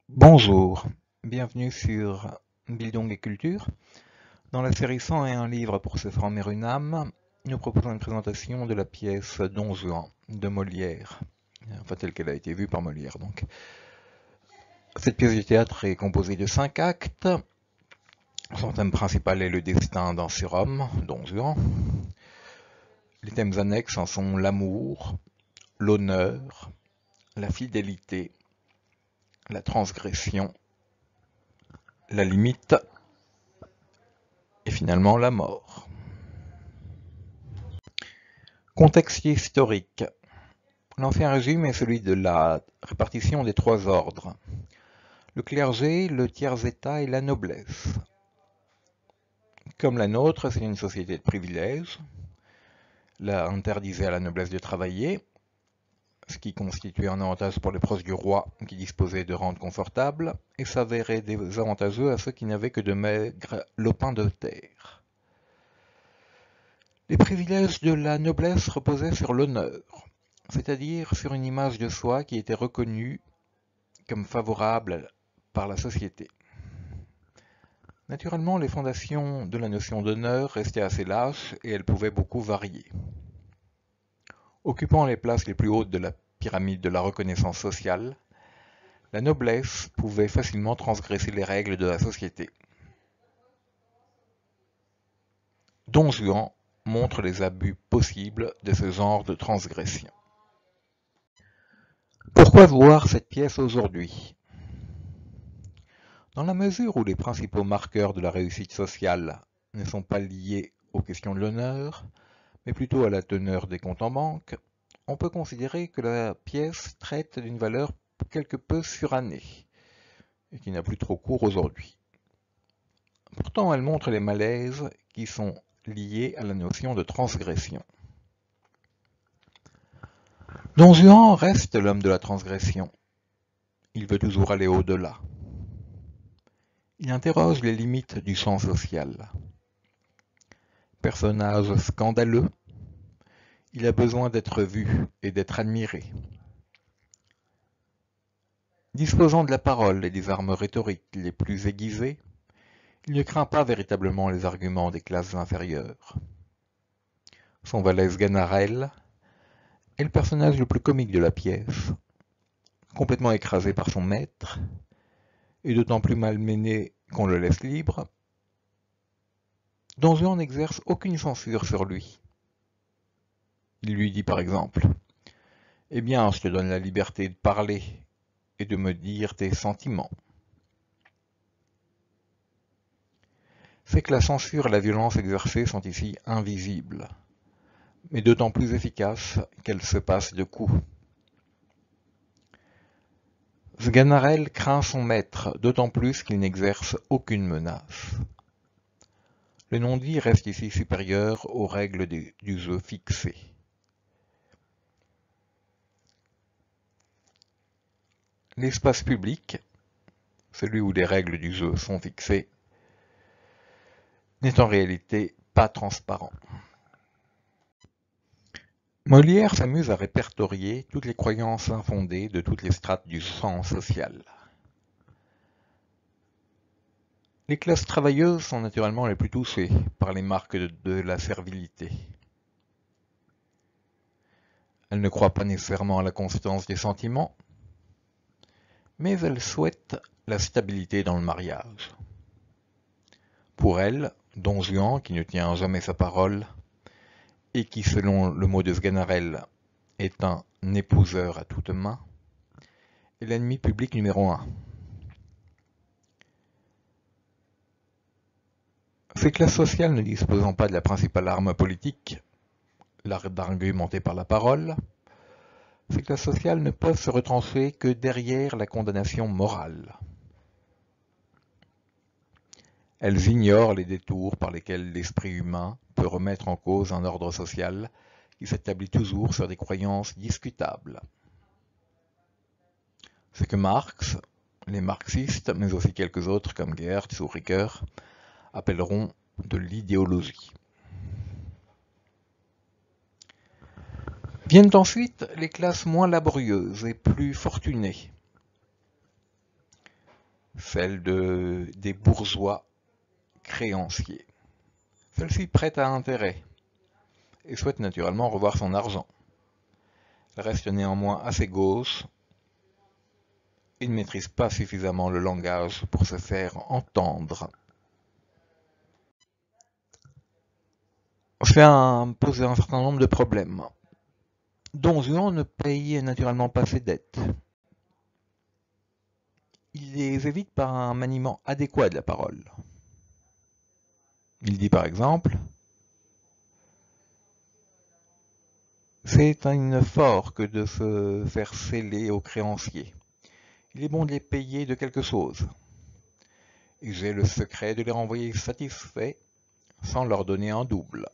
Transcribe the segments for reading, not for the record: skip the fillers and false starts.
Bonjour, bienvenue sur Bildung et Culture. Dans la série 101 livres pour se former une âme, nous proposons une présentation de la pièce Don Juan de Molière, enfin telle qu'elle a été vue par Molière donc. Cette pièce de théâtre est composée de 5 actes. Son thème principal est le destin d'un surhomme, Don Juan. Les thèmes annexes en sont l'amour, l'honneur, la fidélité, la transgression, la limite et finalement la mort. Contexte historique. L'ancien régime est celui de la répartition des trois ordres: le clergé, le tiers-état et la noblesse. Comme la nôtre, c'est une société de privilèges. Là, interdisait à la noblesse de travailler, ce qui constituait un avantage pour les proches du roi qui disposaient de rentes confortables, et s'avérait désavantageux à ceux qui n'avaient que de maigres lopins de terre. Les privilèges de la noblesse reposaient sur l'honneur, c'est-à-dire sur une image de soi qui était reconnue comme favorable par la société. Naturellement, les fondations de la notion d'honneur restaient assez lâches et elles pouvaient beaucoup varier. Occupant les places les plus hautes de la pyramide de la reconnaissance sociale, la noblesse pouvait facilement transgresser les règles de la société. Don Juan montre les abus possibles de ce genre de transgression. Pourquoi voir cette pièce aujourd'hui ? Dans la mesure où les principaux marqueurs de la réussite sociale ne sont pas liés aux questions de l'honneur, mais plutôt à la teneur des comptes en banque, on peut considérer que la pièce traite d'une valeur quelque peu surannée, et qui n'a plus trop cours aujourd'hui. Pourtant, elle montre les malaises qui sont liés à la notion de transgression. Don Juan reste l'homme de la transgression. Il veut toujours aller au-delà. Il interroge les limites du champ social. Personnage scandaleux, il a besoin d'être vu et d'être admiré. Disposant de la parole et des armes rhétoriques les plus aiguisées, il ne craint pas véritablement les arguments des classes inférieures. Son valet Sganarelle est le personnage le plus comique de la pièce, complètement écrasé par son maître, et d'autant plus malmené qu'on le laisse libre. Don Juan n'exerce aucune censure sur lui. Il lui dit par exemple « Eh bien, je te donne la liberté de parler et de me dire tes sentiments. » C'est que la censure et la violence exercée sont ici invisibles, mais d'autant plus efficaces qu'elles se passent de coups. Sganarelle craint son maître, d'autant plus qu'il n'exerce aucune menace. Le non-dit reste ici supérieur aux règles du jeu fixé. L'espace public, celui où les règles du jeu sont fixées, n'est en réalité pas transparent. Molière s'amuse à répertorier toutes les croyances infondées de toutes les strates du champ social. Les classes travailleuses sont naturellement les plus touchées par les marques de la servilité. Elles ne croient pas nécessairement à la constance des sentiments, mais elles souhaitent la stabilité dans le mariage. Pour elles, Don Juan, qui ne tient jamais sa parole, et qui, selon le mot de Sganarelle, est un épouseur à toute main, est l'ennemi public numéro 1. Ces classes sociales ne disposant pas de la principale arme politique, l'art d'argumenter par la parole, ces classes sociales ne peuvent se retrancher que derrière la condamnation morale. Elles ignorent les détours par lesquels l'esprit humain peut remettre en cause un ordre social qui s'établit toujours sur des croyances discutables. Ce que Marx, les marxistes, mais aussi quelques autres comme Geertz ou Ricoeur, appelleront de l'idéologie. Viennent ensuite les classes moins laborieuses et plus fortunées. celle des bourgeois créanciers. Celle-ci prête à intérêt et souhaite naturellement revoir son argent. Elle reste néanmoins assez gauche et ne maîtrise pas suffisamment le langage pour se faire entendre. Ça pose un certain nombre de problèmes. Don Juan ne paye naturellement pas ses dettes. Il les évite par un maniement adéquat de la parole. Il dit par exemple: c'est un effort que de se faire sceller aux créanciers. Il est bon de les payer de quelque chose. Et j'ai le secret de les renvoyer satisfaits sans leur donner un double.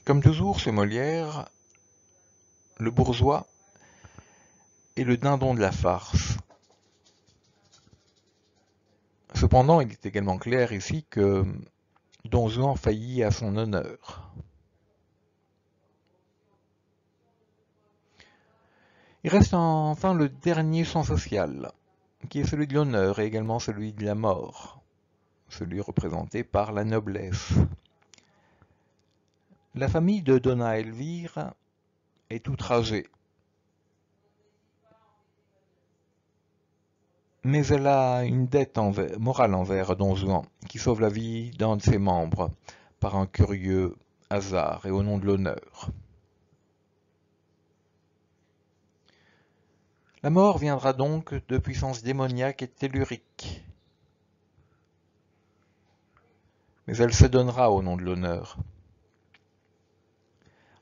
Comme toujours chez Molière, le bourgeois est le dindon de la farce. Cependant, il est également clair ici que Don Juan faillit à son honneur. Il reste enfin le dernier champ social, qui est celui de l'honneur et également celui de la mort, celui représenté par la noblesse. La famille de Dona Elvire est outragée, mais elle a une dette morale envers Don Juan, qui sauve la vie d'un de ses membres par un curieux hasard et au nom de l'honneur. La mort viendra donc de puissance démoniaque et tellurique, mais elle se donnera au nom de l'honneur.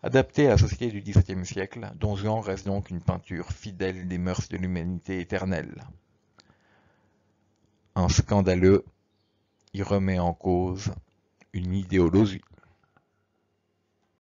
Adapté à la société du XVIIe siècle, Don Juan reste donc une peinture fidèle des mœurs de l'humanité éternelle. Un scandaleux y remet en cause une idéologie.